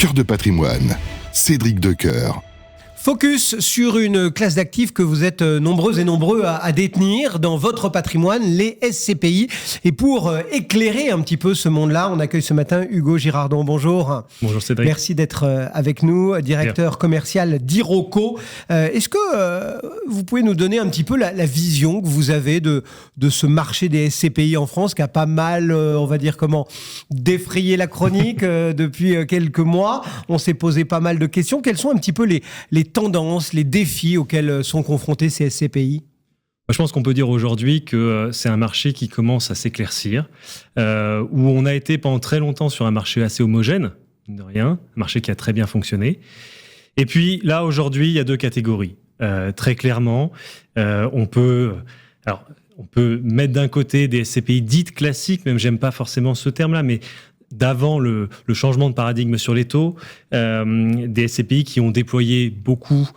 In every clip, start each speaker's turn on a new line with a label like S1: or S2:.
S1: Cœur de patrimoine, Cédric Decoeur.
S2: Focus sur une classe d'actifs que vous êtes nombreuses et nombreux à détenir dans votre patrimoine, les SCPI. Et pour éclairer un petit peu ce monde-là, on accueille ce matin Hugo Girardon. Bonjour.
S3: Bonjour Cédric.
S2: Merci d'être avec nous, directeur commercial d'Iroko. Est-ce que vous pouvez nous donner un petit peu la vision que vous avez de ce marché des SCPI en France qui a pas mal, on va dire défrayé la chronique depuis quelques mois. On s'est posé pas mal de questions. Quels sont un petit peu les tendances, les défis auxquels sont confrontés ces SCPI?
S3: Je pense qu'on peut dire aujourd'hui que c'est un marché qui commence à s'éclaircir, où on a été pendant très longtemps sur un marché assez homogène, mine de rien, un marché qui a très bien fonctionné. Et puis là, aujourd'hui, il y a deux catégories. Très clairement, on peut mettre d'un côté des SCPI dites classiques, même j'aime pas forcément ce terme-là, mais d'avant le changement de paradigme sur les taux, des SCPI qui ont déployé beaucoup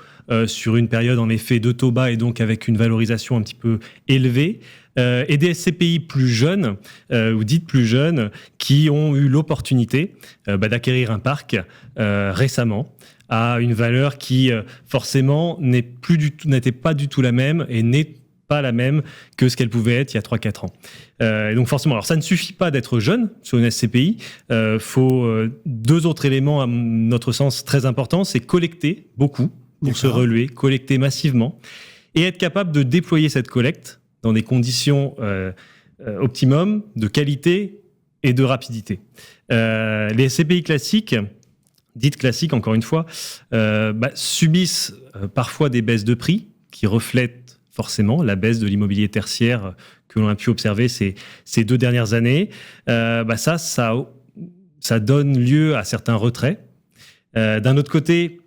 S3: sur une période en effet de taux bas et donc avec une valorisation un petit peu élevée, et des SCPI plus jeunes ou dites plus jeunes qui ont eu l'opportunité d'acquérir un parc récemment à une valeur qui forcément n'était pas du tout la même et n'est pas la même que ce qu'elle pouvait être il y a 3-4 ans. Et donc forcément, alors ça ne suffit pas d'être jeune sur une SCPI. Faut deux autres éléments, à notre sens, très importants. C'est collecter beaucoup pour se relever, collecter massivement et être capable de déployer cette collecte dans des conditions optimum de qualité et de rapidité. Les SCPI classiques, dites classiques encore une fois, subissent parfois des baisses de prix qui reflètent forcément la baisse de l'immobilier tertiaire que l'on a pu observer ces 2 dernières années. Ça donne lieu à certains retraits. D'un autre côté,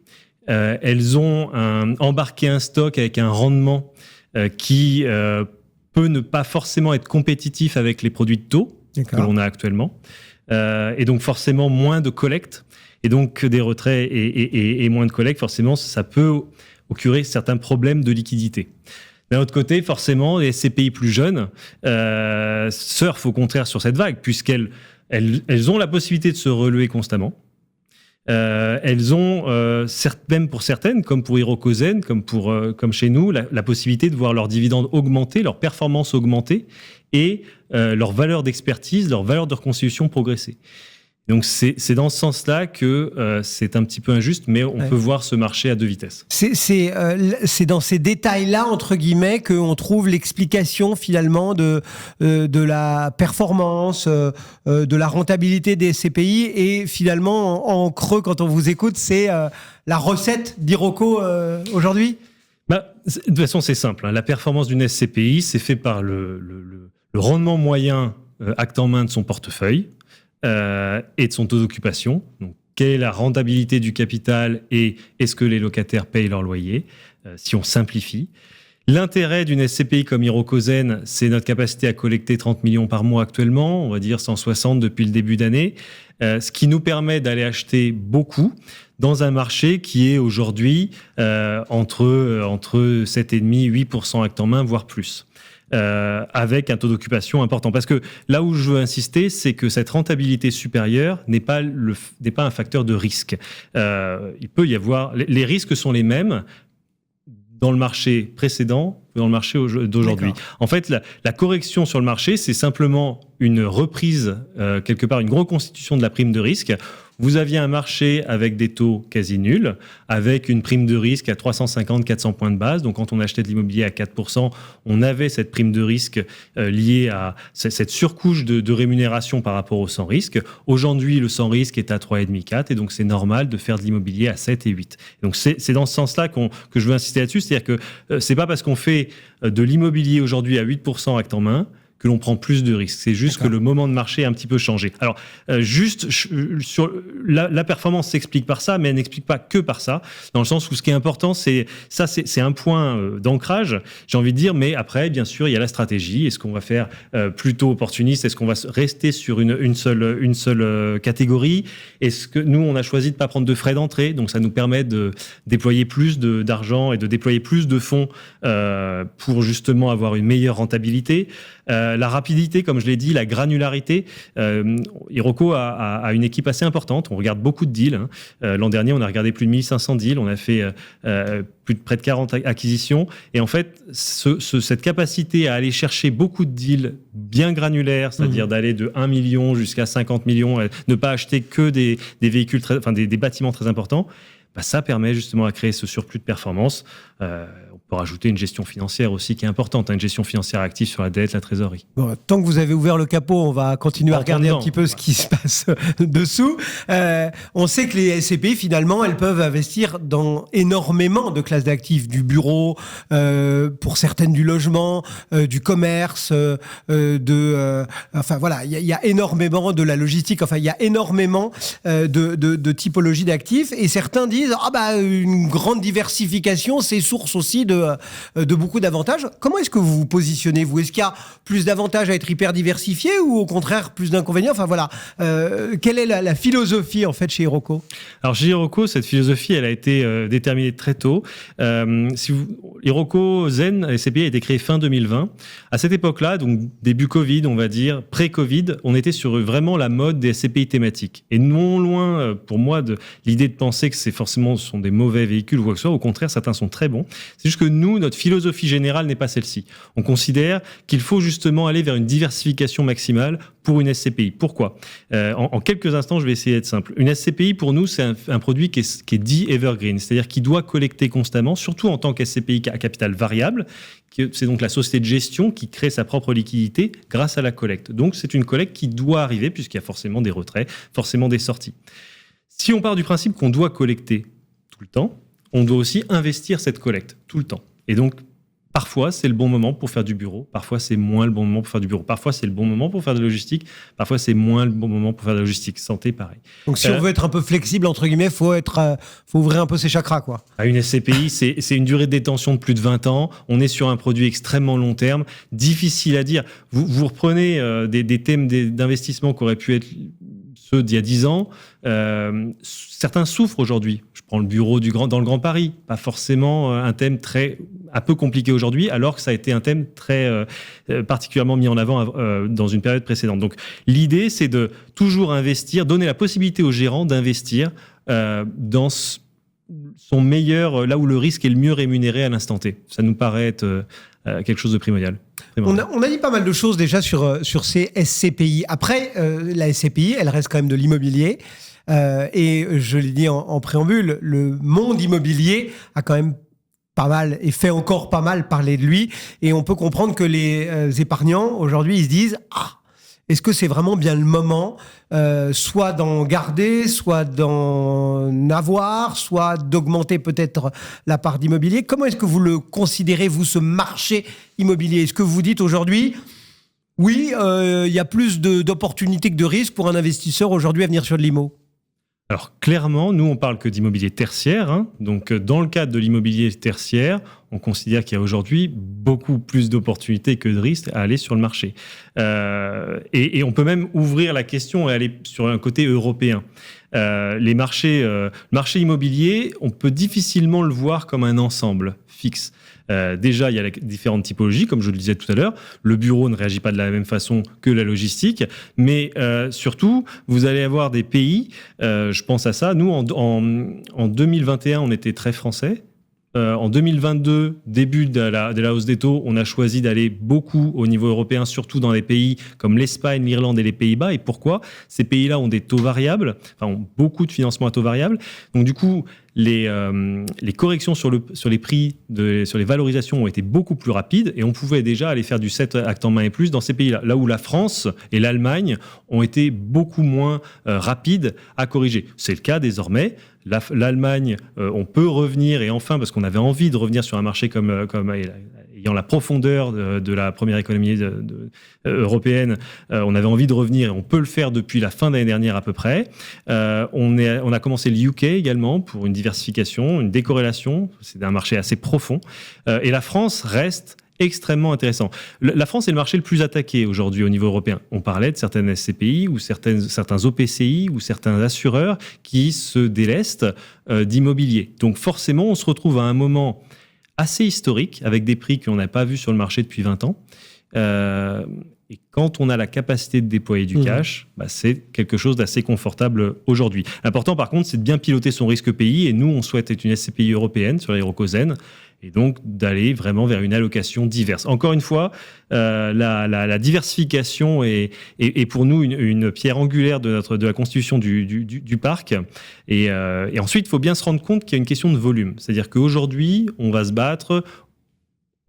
S3: elles ont embarqué un stock avec un rendement qui peut ne pas forcément être compétitif avec les produits de taux que l'on a actuellement. Et donc forcément moins de collecte. Et donc des retraits et moins de collecte, forcément, ça peut occurer certains problèmes de liquidité. D'un autre côté, forcément, les SCPI plus jeunes surfent au contraire sur cette vague, puisqu'elles ont la possibilité de se relever constamment. Elles ont, même pour certaines, comme pour Hirokozen, comme chez nous, la possibilité de voir leurs dividendes augmenter, leur performance augmenter et leur valeur d'expertise, leur valeur de reconstitution progresser. Donc c'est dans ce sens-là que c'est un petit peu injuste, mais on peut voir ce marché à 2 vitesses.
S2: C'est dans ces détails-là, entre guillemets, qu'on trouve l'explication finalement de la performance, de la rentabilité des SCPI. Et finalement, en creux, quand on vous écoute, c'est la recette d'Iroko aujourd'hui?
S3: De toute façon, c'est simple. La performance d'une SCPI, c'est fait par le rendement moyen acte en main de son portefeuille. Et de son taux d'occupation. Donc, quelle est la rentabilité du capital et est-ce que les locataires payent leur loyer, si on simplifie. L'intérêt d'une SCPI comme Hirokozen, c'est notre capacité à collecter 30 millions par mois actuellement, on va dire 160 depuis le début d'année, ce qui nous permet d'aller acheter beaucoup dans un marché qui est aujourd'hui entre 7,5-8% acte en main, voire plus. Avec un taux d'occupation important. Parce que là où je veux insister, c'est que cette rentabilité supérieure n'est pas un facteur de risque. Il peut y avoir... Les risques sont les mêmes dans le marché précédent que dans le marché d'aujourd'hui. D'accord. En fait, la correction sur le marché, c'est simplement une reprise, quelque part, une reconstitution de la prime de risque. Vous aviez un marché avec des taux quasi nuls, avec une prime de risque à 350-400 points de base. Donc, quand on achetait de l'immobilier à 4%, on avait cette prime de risque liée à cette surcouche de rémunération par rapport au sans risque. Aujourd'hui, le sans risque est à 3,5-4, et donc c'est normal de faire de l'immobilier à 7 et 8. Donc, c'est dans ce sens-là que je veux insister là-dessus. C'est-à-dire que c'est pas parce qu'on fait de l'immobilier aujourd'hui à 8% acte en main que l'on prend plus de risques. C'est juste que le moment de marché a un petit peu changé. Alors, sur la performance s'explique par ça, mais elle n'explique pas que par ça, dans le sens où ce qui est important, c'est un point d'ancrage, j'ai envie de dire, mais après, bien sûr, il y a la stratégie. Est-ce qu'on va faire plutôt opportuniste? Est-ce qu'on va rester sur une seule catégorie? Est-ce que nous, on a choisi de ne pas prendre de frais d'entrée, donc ça nous permet de déployer plus d'argent et de déployer plus de fonds pour justement avoir une meilleure rentabilité. La rapidité, comme je l'ai dit, la granularité. Iroko a une équipe assez importante. On regarde beaucoup de deals. L'an dernier, on a regardé plus de 1500 deals. On a fait près de 40 acquisitions. Et en fait, cette capacité à aller chercher beaucoup de deals bien granulaires, c'est-à-dire d'aller de 1 million jusqu'à 50 millions, ne pas acheter que des véhicules, des bâtiments très importants, ça permet justement à créer ce surplus de performance. On peut rajouter une gestion financière aussi qui est importante, une gestion financière active sur la dette, la trésorerie.
S2: Bon, tant que vous avez ouvert le capot, on va continuer à regarder un petit peu ce qui se passe dessous. On sait que les SCPI, finalement, elles peuvent investir dans énormément de classes d'actifs, du bureau, pour certaines du logement, du commerce, enfin voilà, il y a énormément de la logistique, enfin il y a énormément de typologies d'actifs, et certains disent une grande diversification, c'est source aussi de beaucoup d'avantages. Comment est-ce que vous vous positionnez, vous ? Est-ce qu'il y a plus d'avantages à être hyper diversifié ou au contraire plus d'inconvénients ? Enfin voilà, quelle est la philosophie en fait chez Iroko ?
S3: Alors chez Iroko, cette philosophie, elle a été déterminée très tôt. Iroko Zen, la SCPI, a été créée fin 2020. À cette époque-là, donc début Covid, on va dire, pré-Covid, on était sur vraiment la mode des SCPI thématiques. Et non loin, pour moi, de l'idée de penser que ce sont des mauvais véhicules ou quoi que ce soit. Au contraire, certains sont très bons. C'est juste que nous, notre philosophie générale n'est pas celle-ci. On considère qu'il faut justement aller vers une diversification maximale pour une SCPI. Pourquoi ? En quelques instants, je vais essayer d'être simple. Une SCPI, pour nous, c'est un produit qui est dit evergreen, c'est-à-dire qui doit collecter constamment, surtout en tant qu'SCPI à capital variable. C'est donc la société de gestion qui crée sa propre liquidité grâce à la collecte. Donc, c'est une collecte qui doit arriver puisqu'il y a forcément des retraits, forcément des sorties. Si on part du principe qu'on doit collecter tout le temps, on doit aussi investir cette collecte tout le temps. Et donc, parfois, c'est le bon moment pour faire du bureau. Parfois, c'est moins le bon moment pour faire du bureau. Parfois, c'est le bon moment pour faire de la logistique. Parfois, c'est moins le bon moment pour faire de la logistique. Santé, pareil.
S2: Donc, si on veut être un peu flexible, entre guillemets, faut ouvrir un peu ses chakras, quoi.
S3: Une SCPI, c'est une durée de détention de plus de 20 ans. On est sur un produit extrêmement long terme. Difficile à dire. Vous reprenez des thèmes d'investissement qui auraient pu être ceux d'il y a 10 ans. Certains souffrent aujourd'hui. Je prends le bureau dans le Grand Paris. Pas forcément un thème un peu compliqué aujourd'hui, alors que ça a été un thème très particulièrement mis en avant dans une période précédente. Donc l'idée, c'est de toujours investir, donner la possibilité aux gérants d'investir dans son meilleur, là où le risque est le mieux rémunéré à l'instant T. Ça nous paraît être quelque chose de primordial.
S2: On a dit pas mal de choses déjà sur ces SCPI. Après, la SCPI, elle reste quand même de l'immobilier. Et je l'ai dit en préambule, le monde immobilier a quand même pas mal et fait encore pas mal parler de lui. Et on peut comprendre que les épargnants, aujourd'hui, ils se disent « Ah, est-ce que c'est vraiment bien le moment soit d'en garder, soit d'en avoir, soit d'augmenter peut-être la part d'immobilier ?» Comment est-ce que vous le considérez, vous, ce marché immobilier ? Est-ce que vous dites aujourd'hui, oui, il y a plus d'opportunités que de risques pour un investisseur aujourd'hui à venir sur de l'IMO ?
S3: Alors clairement, nous on parle que d'immobilier tertiaire. Donc dans le cadre de l'immobilier tertiaire, on considère qu'il y a aujourd'hui beaucoup plus d'opportunités que de risques à aller sur le marché. Et on peut même ouvrir la question et aller sur un côté européen. Le marché immobilier, on peut difficilement le voir comme un ensemble fixe. Déjà, il y a les différentes typologies, comme je le disais tout à l'heure. Le bureau ne réagit pas de la même façon que la logistique. Mais surtout, vous allez avoir des pays, je pense à ça. Nous, en 2021, on était très français. En 2022, début de la hausse des taux, on a choisi d'aller beaucoup au niveau européen, surtout dans des pays comme l'Espagne, l'Irlande et les Pays-Bas. Et pourquoi ? Ces pays-là ont des taux variables, ont beaucoup de financement à taux variables. Donc du coup, les corrections sur les prix, sur les valorisations ont été beaucoup plus rapides et on pouvait déjà aller faire du 7 actes en main et plus dans ces pays-là. Là où la France et l'Allemagne ont été beaucoup moins rapides à corriger. C'est le cas désormais. L'Allemagne, on peut revenir, et enfin, parce qu'on avait envie de revenir sur un marché comme ayant la profondeur de la première économie européenne, on avait envie de revenir, et on peut le faire depuis la fin de l'année dernière à peu près. On a commencé le UK également pour une diversification, une décorrélation. C'est un marché assez profond. Et la France reste extrêmement intéressant. La France est le marché le plus attaqué aujourd'hui au niveau européen. On parlait de certaines SCPI ou certains OPCI ou certains assureurs qui se délestent d'immobilier. Donc forcément, on se retrouve à un moment assez historique avec des prix qu'on n'a pas vus sur le marché depuis 20 ans. Et quand on a la capacité de déployer du cash, c'est quelque chose d'assez confortable aujourd'hui. L'important, par contre, c'est de bien piloter son risque pays. Et nous, on souhaite être une SCPI européenne sur l'Hiroko-Zen. Et donc, d'aller vraiment vers une allocation diverse. Encore une fois, la diversification est pour nous une pierre angulaire de la constitution du parc. Et ensuite, il faut bien se rendre compte qu'il y a une question de volume. C'est-à-dire qu'aujourd'hui, on va se battre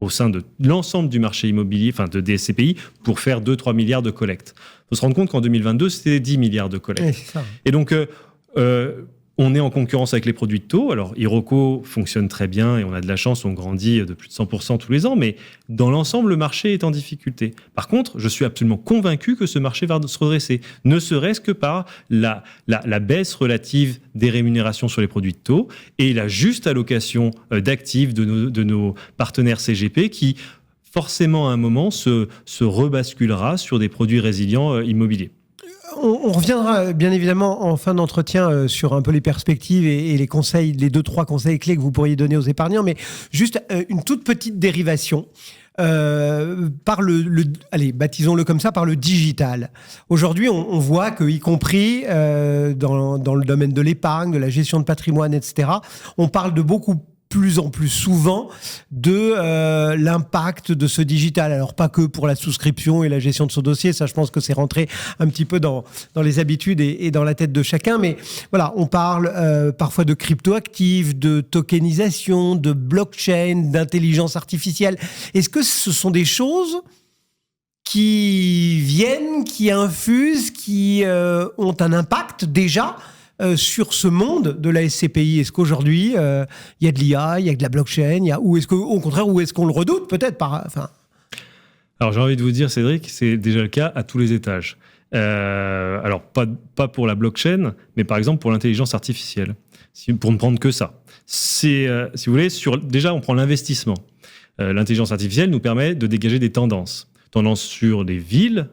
S3: au sein de l'ensemble du marché immobilier, enfin des SCPI, pour faire 2-3 milliards de collectes. Il faut se rendre compte qu'en 2022, c'était 10 milliards de collectes.
S2: Oui, c'est ça.
S3: Et donc, on est en concurrence avec les produits de taux. Alors, Iroko fonctionne très bien et on a de la chance, on grandit de plus de 100% tous les ans, mais dans l'ensemble, le marché est en difficulté. Par contre, je suis absolument convaincu que ce marché va se redresser, ne serait-ce que par la baisse relative des rémunérations sur les produits de taux et la juste allocation d'actifs de nos partenaires CGP qui, forcément, à un moment, se rebasculera sur des produits résilients immobiliers.
S2: On reviendra bien évidemment en fin d'entretien sur un peu les perspectives et les conseils, les 2-3 conseils clés que vous pourriez donner aux épargnants, mais juste une toute petite dérivation par allez, baptisons-le comme ça, par le digital. Aujourd'hui, on voit que, y compris dans le domaine de l'épargne, de la gestion de patrimoine, etc., on parle de plus en plus souvent de l'impact de ce digital. Alors, pas que pour la souscription et la gestion de son dossier, ça, je pense que c'est rentré un petit peu dans les habitudes et dans la tête de chacun, mais voilà, on parle parfois de crypto-actifs, de tokenisation, de blockchain, d'intelligence artificielle. Est-ce que ce sont des choses qui viennent, qui infusent, qui ont un impact déjà sur ce monde de la SCPI? Est-ce qu'aujourd'hui, il y a de l'IA, il y a de la blockchain, ou est-ce qu'au contraire, où est-ce qu'on le redoute peut-être
S3: Alors j'ai envie de vous dire, Cédric, c'est déjà le cas à tous les étages. Alors pas pour la blockchain, mais par exemple pour l'intelligence artificielle, pour ne prendre que ça. Si vous voulez, déjà on prend l'investissement. L'intelligence artificielle nous permet de dégager des tendances sur des villes,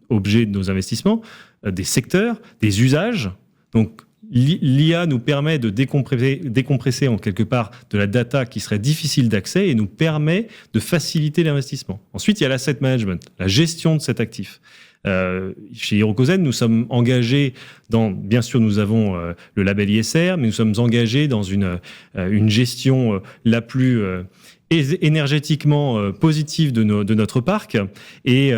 S3: objets de nos investissements, des secteurs, des usages. Donc l'IA nous permet de décompresser en quelque part de la data qui serait difficile d'accès et nous permet de faciliter l'investissement. Ensuite, il y a l'asset management, la gestion de cet actif. Chez Hiroko-Zen, nous sommes engagés bien sûr, nous avons le label ISR, mais nous sommes engagés dans une gestion la plus énergétiquement positive de notre parc. Et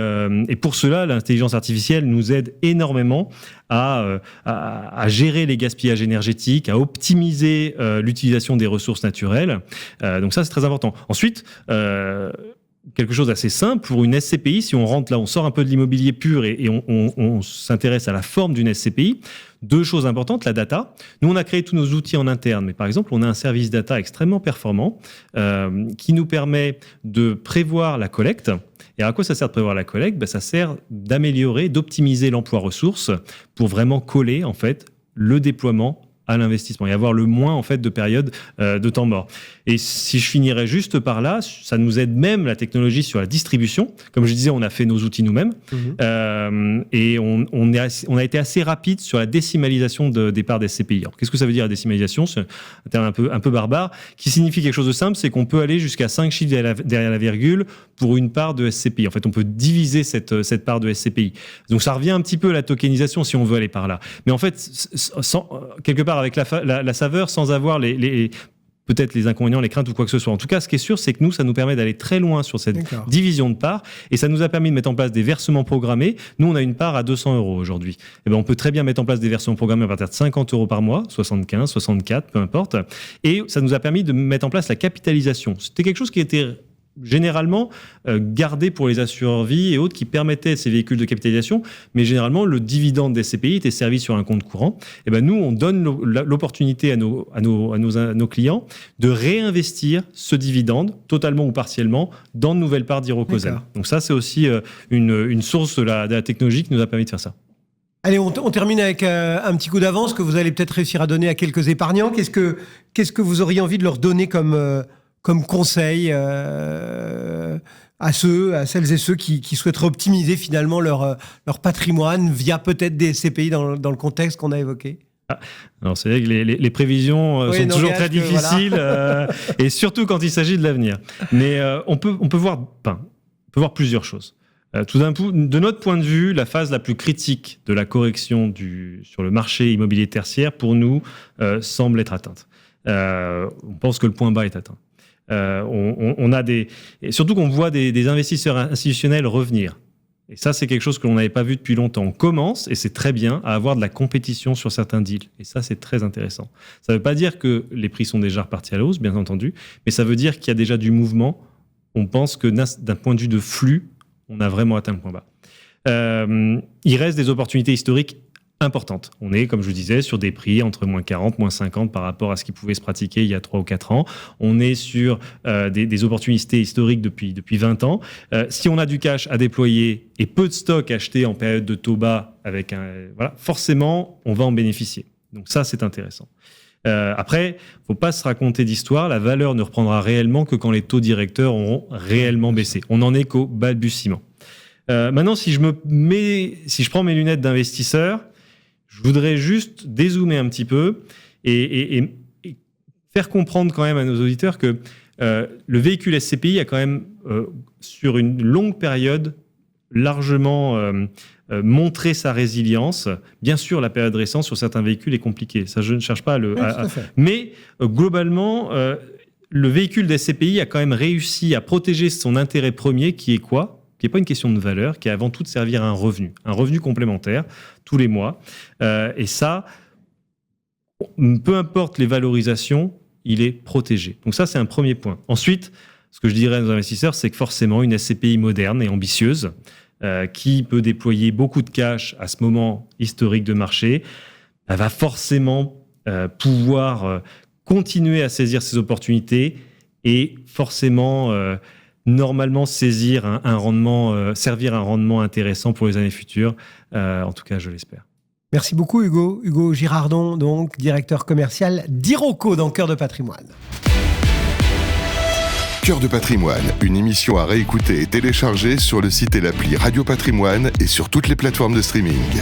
S3: pour cela, l'intelligence artificielle nous aide énormément à gérer les gaspillages énergétiques, à optimiser l'utilisation des ressources naturelles. Donc ça, c'est très important. Ensuite, quelque chose d'assez simple pour une SCPI, si on rentre là, on sort un peu de l'immobilier pur et on s'intéresse à la forme d'une SCPI. 2 choses importantes, la data. Nous, on a créé tous nos outils en interne, mais par exemple, on a un service data extrêmement performant qui nous permet de prévoir la collecte. Et à quoi ça sert de prévoir la collecte ? Ça sert d'améliorer, d'optimiser l'emploi ressources pour vraiment coller en fait le déploiement à l'investissement et avoir le moins en fait de périodes de temps mort. Et si je finirais juste par là, ça nous aide même la technologie sur la distribution. Comme je disais, on a fait nos outils nous-mêmes et on a été assez rapide sur la décimalisation des parts des SCPI. Alors, qu'est-ce que ça veut dire la décimalisation ? C'est un terme un peu barbare qui signifie quelque chose de simple, c'est qu'on peut aller jusqu'à 5 chiffres derrière la virgule pour une part de SCPI. En fait, on peut diviser cette part de SCPI. Donc ça revient un petit peu à la tokenisation si on veut aller par là. Mais en fait, quelque part avec la saveur, sans avoir peut-être les inconvénients, les craintes ou quoi que ce soit. En tout cas, ce qui est sûr, c'est que nous, ça nous permet d'aller très loin sur cette division de parts et ça nous a permis de mettre en place des versements programmés. Nous, on a une part à 200 € aujourd'hui. Et on peut très bien mettre en place des versements programmés à partir de 50 € par mois, 75, 64, peu importe. Et ça nous a permis de mettre en place la capitalisation. C'était quelque chose qui était généralement gardé pour les assureurs vie et autres qui permettaient ces véhicules de capitalisation, mais généralement le dividende des SCPI était servi sur un compte courant. Et nous, on donne l'opportunité à nos clients de réinvestir ce dividende, totalement ou partiellement, dans de nouvelles parts d'Hiroko-Zen. Donc ça, c'est aussi une source de la technologie qui nous a permis de faire ça.
S2: Allez, on termine avec un petit coup d'avance que vous allez peut-être réussir à donner à quelques épargnants. Qu'est-ce que vous auriez envie de leur donner comme conseil à celles et ceux qui souhaiteraient optimiser finalement leur patrimoine via peut-être des SCPI dans le contexte qu'on a évoqué?
S3: Alors c'est vrai que les prévisions sont toujours très difficiles et surtout quand il s'agit de l'avenir. Mais on peut peut voir plusieurs choses. Tout d'un coup, de notre point de vue, la phase la plus critique de la correction sur le marché immobilier tertiaire, pour nous, semble être atteinte. On pense que le point bas est atteint. On a et surtout qu'on voit des investisseurs institutionnels revenir. Et ça, c'est quelque chose que l'on n'avait pas vu depuis longtemps. On commence, et c'est très bien, à avoir de la compétition sur certains deals. Et ça, c'est très intéressant. Ça ne veut pas dire que les prix sont déjà repartis à la hausse, bien entendu, mais ça veut dire qu'il y a déjà du mouvement. On pense que d'un point de vue de flux, on a vraiment atteint le point bas. Il reste des opportunités historiques importantes. On est, comme je vous disais, sur des prix entre moins 40, moins 50 par rapport à ce qui pouvait se pratiquer il y a 3 ou 4 ans. On est sur des opportunités historiques depuis 20 ans. Si on a du cash à déployer et peu de stock acheté en période de taux bas, forcément, on va en bénéficier. Donc ça, c'est intéressant. Après, il ne faut pas se raconter d'histoire. La valeur ne reprendra réellement que quand les taux directeurs auront réellement baissé. On n'en est qu'au balbutiement. Maintenant, si je prends mes lunettes d'investisseur, je voudrais juste dézoomer un petit peu et faire comprendre quand même à nos auditeurs que le véhicule SCPI a quand même, sur une longue période, largement montré sa résilience. Bien sûr, la période récente sur certains véhicules est compliquée. Ça, je ne cherche pas mais globalement, le véhicule d'SCPI a quand même réussi à protéger son intérêt premier, qui est quoi ? Qui n'est pas une question de valeur, qui est avant tout de servir à un revenu complémentaire tous les mois. Et ça, peu importe les valorisations, il est protégé. Donc ça, c'est un premier point. Ensuite, ce que je dirais à nos investisseurs, c'est que forcément, une SCPI moderne et ambitieuse, qui peut déployer beaucoup de cash à ce moment historique de marché, elle va forcément pouvoir continuer à saisir ces opportunités et forcément, normalement, servir un rendement intéressant pour les années futures. En tout cas, je l'espère.
S2: Merci beaucoup, Hugo. Hugo Girardon, donc directeur commercial d'Iroko dans Cœur de Patrimoine.
S1: Cœur de Patrimoine, une émission à réécouter et télécharger sur le site et l'appli Radio Patrimoine et sur toutes les plateformes de streaming.